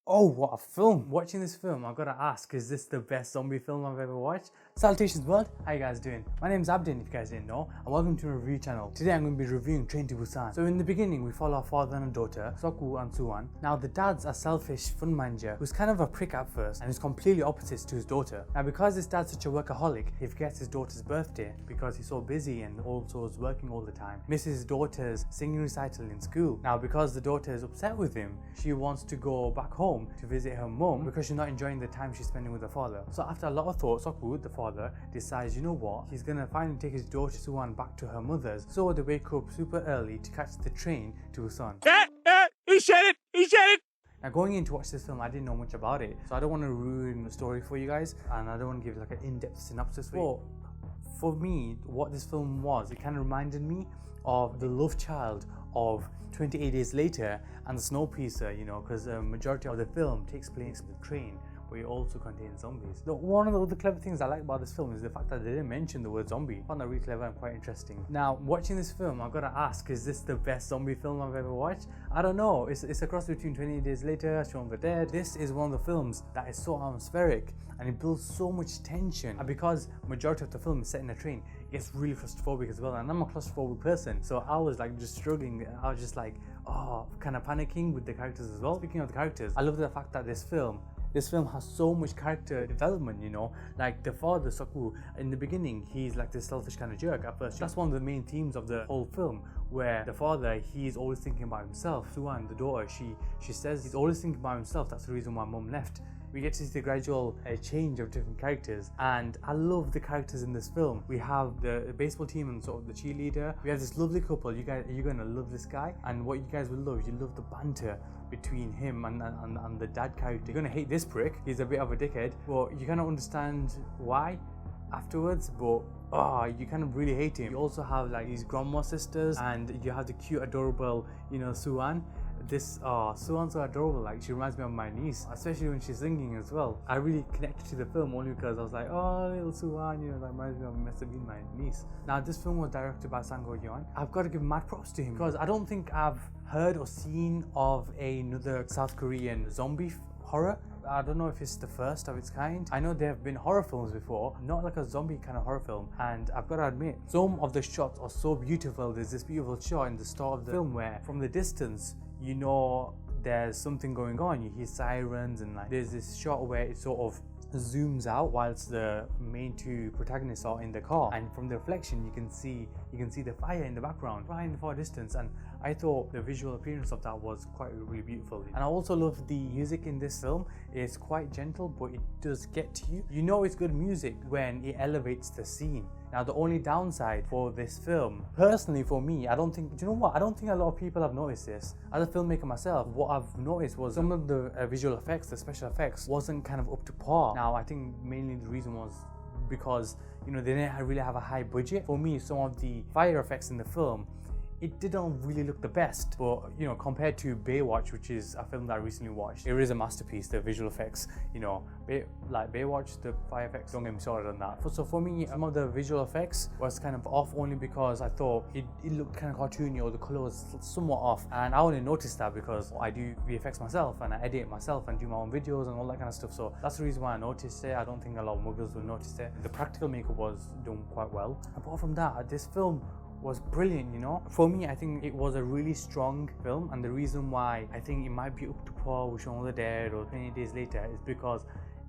Oh, what a film! Watching this film, I've got to ask, is this the best zombie film I've ever watched? Salutations world, how you guys doing? My name's Abdin, if you guys didn't know, and welcome to my review channel. Today I'm going to be reviewing Train to Busan. So in the beginning, we follow our father and daughter, Seok-woo and Soo-won. Now the dad's a selfish fund manager who's kind of a prick at first and is completely opposite to his daughter. Now because this dad's such a workaholic, he forgets his daughter's birthday because he's so busy and also is working all the time. Misses his daughter's singing recital in school. Now because the daughter is upset with him, she wants to go back home to visit her mum because she's not enjoying the time she's spending with her father. So after a lot of thought, Seok-woo, the father, decides, you know what, he's gonna finally take his daughter Soo-won back to her mother's. So they wake up super early to catch the train to Busan. He said it! He said it! Now going in to watch this film, I didn't know much about it, so I don't want to ruin the story for you guys, and I don't want to give like an in-depth synopsis for you. For me, what this film was, it kind of reminded me of the love child of 28 Days Later and the Snowpiercer, you know, because the majority of the film takes place on the train, but it also contains zombies. One of the other clever things I like about this film is the fact that they didn't mention the word zombie. I found that really clever and quite interesting. Now, watching this film, I've got to ask, is this the best zombie film I've ever watched? I don't know. It's a cross between 28 Days Later, Shaun of the Dead. This is one of the films that is so atmospheric and it builds so much tension. And because majority of the film is set in a train, it gets really claustrophobic as well. And I'm a claustrophobic person, so I was like just struggling. I was just like, oh, kind of panicking with the characters as well. Speaking of the characters, I love the fact that this film has so much character development, you know, like the father Seok-woo, in the beginning he's like this selfish kind of jerk at first. That's one of the main themes of the whole film, where the father, he's always thinking about himself. Soo-won, the daughter, she says he's always thinking about himself. That's the reason why mum left. We get to see the gradual change of different characters, and I love the characters in this film. We have the baseball team and sort of the cheerleader. We have this lovely couple. You're gonna love this guy, and what you guys will love, you love the banter between him and the dad character. You're gonna hate this prick. He's a bit of a dickhead, but you kind of understand why afterwards, but you kind of really hate him. You also have like these grandma sisters, and you have the cute, adorable, you know, Soo-won. This Soo-won's so adorable, like she reminds me of my niece, especially when she's singing as well. I really connected to the film only because I was like, oh, little Soo-won, you know, that reminds me of my niece. Now this film was directed by Sang-ho-yeon. I've got to give mad props to him because I don't think I've heard or seen of another South Korean zombie horror. I don't know if it's the first of its kind. I know there have been horror films before, not like a zombie kind of horror film, and I've got to admit, some of the shots are so beautiful. There's this beautiful shot in the start of the film where from the distance, you know there's something going on. You hear sirens, and like there's this shot where it sort of zooms out whilst the main two protagonists are in the car, and from the reflection you can see the fire in the background right in the far distance. And I thought the visual appearance of that was quite really beautiful. And I also love the music in this film. It's quite gentle, but it does get to you. You know it's good music when it elevates the scene. Now the only downside for this film, personally for me, I don't think a lot of people have noticed this. As a filmmaker myself, what I've noticed was some of the visual effects, the special effects, wasn't kind of up to par. Now I think mainly the reason was because, you know, they didn't really have a high budget. For me, some of the fire effects in the film, it didn't really look the best, but you know, compared to Baywatch, which is a film that I recently watched, it is a masterpiece. The visual effects, you know, like Baywatch, the fire effects, don't get me started on that. So for me, some of the visual effects was kind of off only because I thought it looked kind of cartoony, or the color was somewhat off, and I only noticed that because I do VFX myself and I edit it myself and do my own videos and all that kind of stuff. So that's the reason why I noticed it. I don't think a lot of muggles will notice it. The practical makeup was done quite well. Apart from that, this film was brilliant, you know. For me, I think it was a really strong film, and the reason why I think it might be up to par with Shaun of the Dead or 20 Days Later is because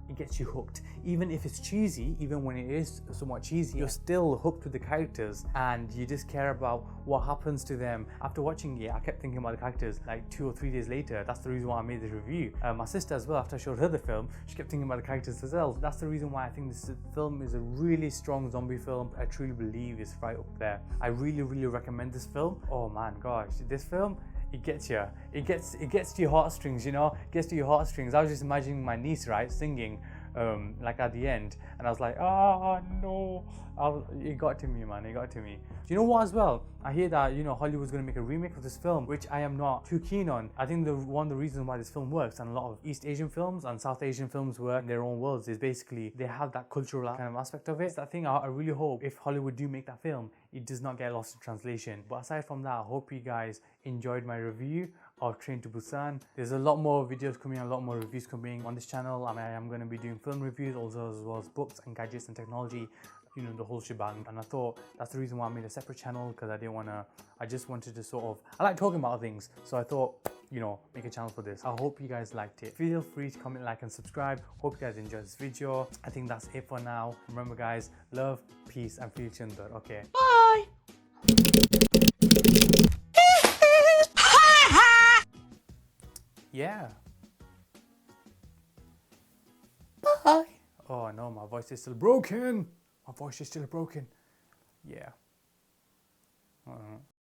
it gets you hooked. Even if it's cheesy, even when it is somewhat cheesy, you're still hooked with the characters and you just care about what happens to them. After watching it, I kept thinking about the characters like 2 or 3 days later. That's the reason why I made this review. My sister as well, after I showed her the film, she kept thinking about the characters as well. That's the reason why I think this film is a really strong zombie film. I truly believe it's right up there. I really recommend this film. Oh man, gosh, this film, it gets you. It gets to your heartstrings, you know. It gets to your heartstrings. I was just imagining my niece, right, singing like at the end, and I was like, oh no, it got to me, man. It got to me. Do you know what as well? I hear that, you know, Hollywood's going to make a remake of this film, which I am not too keen on. I think one of the reasons why this film works, and a lot of East Asian films and South Asian films work in their own worlds, is basically they have that cultural kind of aspect of it. So I think I really hope if Hollywood do make that film, it does not get lost in translation. But aside from that, I hope you guys enjoyed my review. of Train to Busan. There's a lot more videos coming, a lot more reviews coming on this channel, and I am going to be doing film reviews also, as well as books and gadgets and technology, you know, the whole shebang. And I thought that's the reason why I made a separate channel, because I just wanted to sort of, I like talking about things, so I thought, you know, make a channel for this. I hope you guys liked it. Feel free to comment, like and subscribe. Hope you guys enjoyed this video. I think that's it for now. Remember guys, love, peace and feel chundar. Okay, Bye. yeah. Bye. Oh no, my voice is still broken. My voice is still broken. Yeah.